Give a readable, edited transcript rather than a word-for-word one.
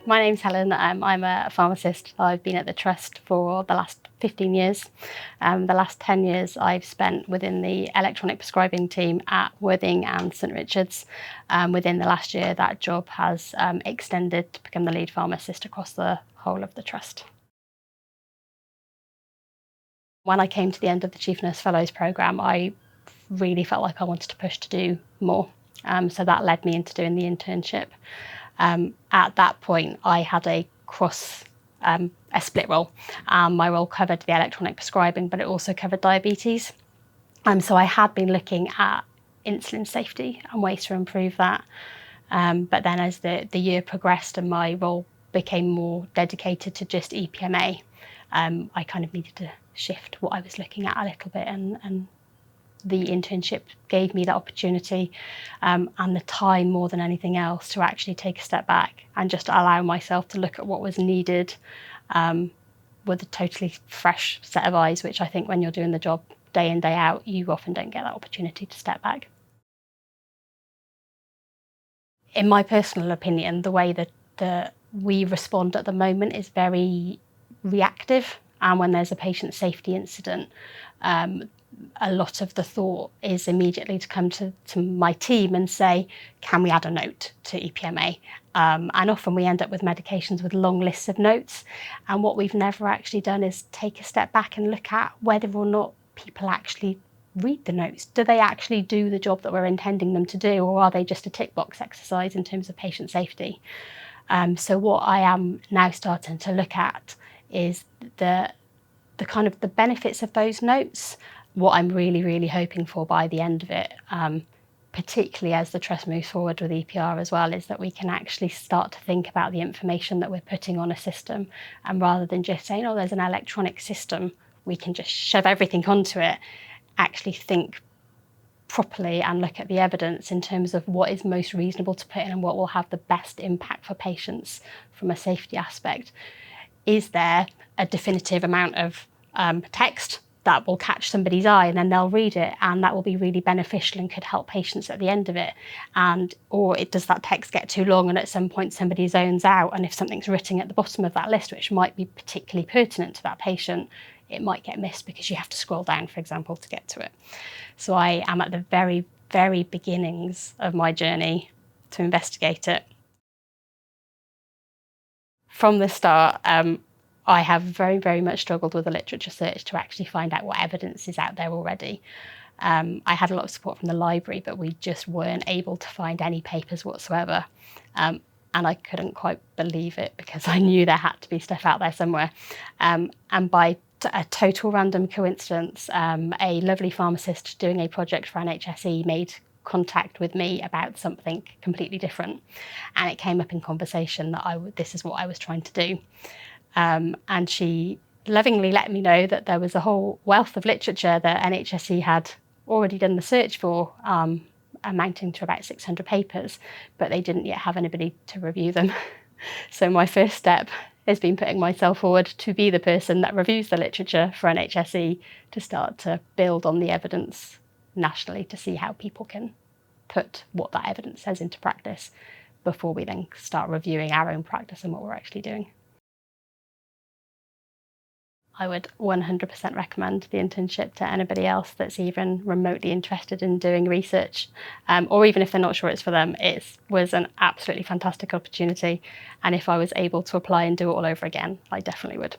My name's Helen. I'm a pharmacist. I've been at the Trust for the last 15 years. The last 10 years I've spent within the electronic prescribing team at Worthing and St Richard's. Within the last year, that job has extended to become the lead pharmacist across the whole of the Trust. When I came to the end of the Chief Nurse Fellows programme, I really felt like I wanted to push to do more. So that led me into doing the internship. At that point, I had a split role. My role covered the electronic prescribing, but it also covered diabetes. So I had been looking at insulin safety and ways to improve that. But then as the year progressed and my role became more dedicated to just EPMA, I kind of needed to shift what I was looking at a little bit, and the internship gave me that opportunity and the time more than anything else to actually take a step back and just allow myself to look at what was needed with a totally fresh set of eyes, which I think when you're doing the job day in, day out, you often don't get that opportunity to step back. In my personal opinion, the way that we respond at the moment is very reactive. And when there's a patient safety incident, a lot of the thought is immediately to come to my team and say, can we add a note to EPMA? And often we end up with medications with long lists of notes. And what we've never actually done is take a step back and look at whether or not people actually read the notes. Do they actually do the job that we're intending them to do, or are they just a tick box exercise in terms of patient safety? So what I am now starting to look at is the kind of the benefits of those notes. What I'm really hoping for by the end of it, particularly as the Trust moves forward with EPR as well, is that we can actually start to think about the information that we're putting on a system, and rather than just saying, oh, there's an electronic system, we can just shove everything onto it, actually think properly and look at the evidence in terms of what is most reasonable to put in and what will have the best impact for patients from a safety aspect. Is there a definitive amount of text that will catch somebody's eye and then they'll read it, and that will be really beneficial and could help patients at the end of it? Or does that text get too long and at some point somebody zones out, and if something's written at the bottom of that list which might be particularly pertinent to that patient, it might get missed because you have to scroll down, for example, to get to it. So I am at the very beginnings of my journey to investigate it. From the start, I have very much struggled with the literature search to actually find out what evidence is out there already. I had a lot of support from the library, but we just weren't able to find any papers whatsoever. And I couldn't quite believe it because I knew there had to be stuff out there somewhere. And by a total random coincidence, a lovely pharmacist doing a project for NHSE made contact with me about something completely different, and it came up in conversation that this is what I was trying to do. And she lovingly let me know that there was a whole wealth of literature that NHSE had already done the search for, amounting to about 600 papers, but they didn't yet have anybody to review them. So my first step has been putting myself forward to be the person that reviews the literature for NHSE, to start to build on the evidence nationally to see how people can put what that evidence says into practice before we then start reviewing our own practice and what we're actually doing. I would 100% recommend the internship to anybody else that's even remotely interested in doing research, or even if they're not sure it's for them. It was an absolutely fantastic opportunity, and if I was able to apply and do it all over again, I definitely would.